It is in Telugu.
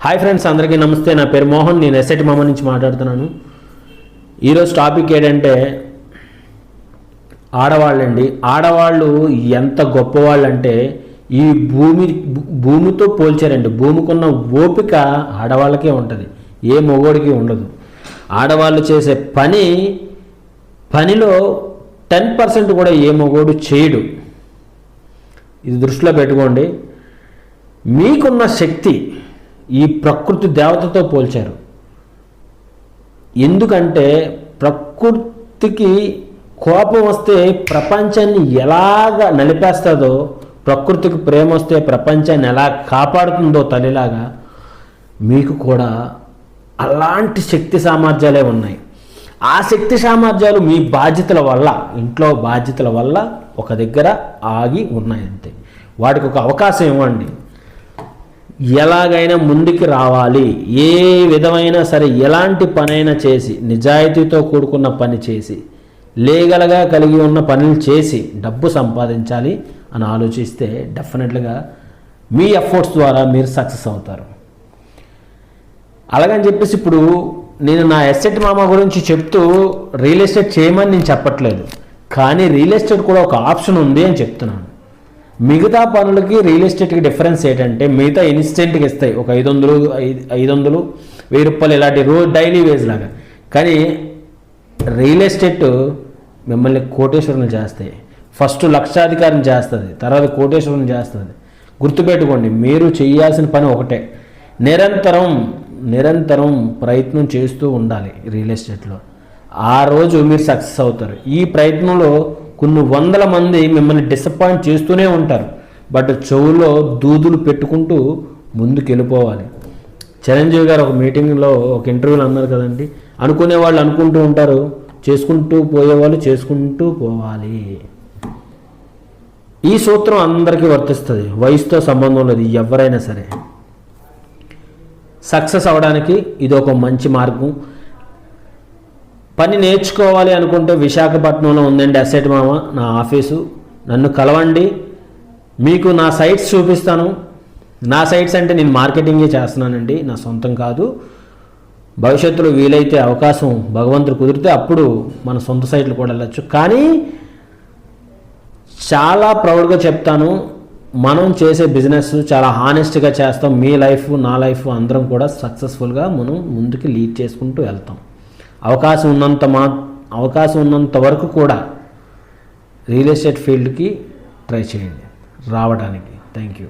హాయ్ ఫ్రెండ్స్, అందరికీ నమస్తే. నా పేరు మోహన్. నేను ఎస్ఐటి మామ నుంచి మాట్లాడుతున్నాను. ఈరోజు టాపిక్ ఏంటంటే ఆడవాళ్ళండి. ఆడవాళ్ళు ఎంత గొప్పవాళ్ళు అంటే ఈ భూమితో పోల్చారండి. భూమికున్న ఓపిక ఆడవాళ్ళకే ఉంటుంది, ఏ మగోడికి ఉండదు. ఆడవాళ్ళు చేసే పనిలో 10% కూడా ఏ మగోడు చేయడు. ఇది దృష్టిలో పెట్టుకోండి. మీకున్న శక్తి ఈ ప్రకృతి దేవతతో పోల్చారు. ఎందుకంటే ప్రకృతికి కోపం వస్తే ప్రపంచాన్ని ఎలాగ నలిపేస్తుందో, ప్రకృతికి ప్రేమ వస్తే ప్రపంచాన్ని ఎలా కాపాడుతుందో తల్లిలాగా మీకు కూడా అలాంటి శక్తి సామర్థ్యాలే ఉన్నాయి. ఆ శక్తి సామర్థ్యాలు మీ బాధ్యతల వల్ల, ఇంట్లో బాధ్యతల వల్ల ఒక దగ్గర ఆగి ఉన్నాయి అంతే. వాటికి ఒక అవకాశం ఇవ్వండి. ఎలాగైనా ముందుకు రావాలి. ఏ విధమైన సరే ఎలాంటి పనైనా చేసి, నిజాయితీతో కూడుకున్న పని చేసి, లీగల్గా కలిగి ఉన్న పనులు చేసి డబ్బు సంపాదించాలి అని ఆలోచిస్తే డెఫినెట్గా మీ ఎఫర్ట్స్ ద్వారా మీరు సక్సెస్ అవుతారు. అలాగని చెప్పేసి ఇప్పుడు నేను నా ఎస్టేట్ మామ గురించి చెప్తూ రియల్ ఎస్టేట్ చేయమని నేను చెప్పట్లేదు, కానీ రియల్ ఎస్టేట్ కూడా ఒక ఆప్షన్ ఉంది అని చెప్తున్నాను. మిగతా పనులకి రియల్ ఎస్టేట్కి డిఫరెన్స్ ఏంటంటే, మిగతా ఇన్స్టెంట్గా ఇస్తాయి, ఒక 500, 1000 రూపాయలు ఇలాంటి డైలీ వేజ్ లాగా. కానీ రియల్ ఎస్టేట్ మిమ్మల్ని కోటేశ్వరుని చేస్తాయి. ఫస్ట్ లక్షాధికారిని చేస్తుంది, తర్వాత కోటేశ్వరుని చేస్తుంది. గుర్తుపెట్టుకోండి, మీరు చేయాల్సిన పని ఒకటే, నిరంతరం ప్రయత్నం చేస్తూ ఉండాలి రియల్ ఎస్టేట్లో. ఆ రోజు మీరు సక్సెస్ అవుతారు. ఈ ప్రయత్నంలో కొన్ని వందల మంది మిమ్మల్ని డిసప్పాయింట్ చేస్తూనే ఉంటారు, బట్ చెవులో దూదులు పెట్టుకుంటూ ముందుకు వెళ్ళిపోవాలి. చిరంజీవి గారు ఒక మీటింగ్లో, ఒక ఇంటర్వ్యూలో అన్నారు కదండి, అనుకునే వాళ్ళు అనుకుంటూ ఉంటారు, చేసుకుంటూ పోయేవాళ్ళు చేసుకుంటూ పోవాలి. ఈ సూత్రం అందరికీ వర్తిస్తుంది, వయసుతో సంబంధం లేదు. ఎవరైనా సరే సక్సెస్ అవ్వడానికి ఇది ఒక మంచి మార్గం. పని నేర్చుకోవాలి అనుకుంటే విశాఖపట్నంలో ఉందండి ఎస్ఐటి మామ నా ఆఫీసు. నన్ను కలవండి, మీకు నా సైట్స్ చూపిస్తాను. నా సైట్స్ అంటే నేను మార్కెటింగే చేస్తున్నానండి, నా సొంతం కాదు. భవిష్యత్తులో వీలైతే అవకాశం భగవంతుడు కుదిరితే అప్పుడు మన సొంత సైట్లు కూడా వెళ్ళచ్చు. కానీ చాలా ప్రౌడ్గా చెప్తాను, మనం చేసే బిజినెస్ చాలా హానెస్ట్గా చేస్తాం. మీ లైఫ్, నా లైఫ్ అందరం కూడా సక్సెస్ఫుల్గా మనం ముందుకు లీడ్ చేసుకుంటూ వెళ్తాం. అవకాశం ఉన్నంత వరకు కూడా రియల్ ఎస్టేట్ ఫీల్డ్కి ట్రై చేయండి రావడానికి. Thank you.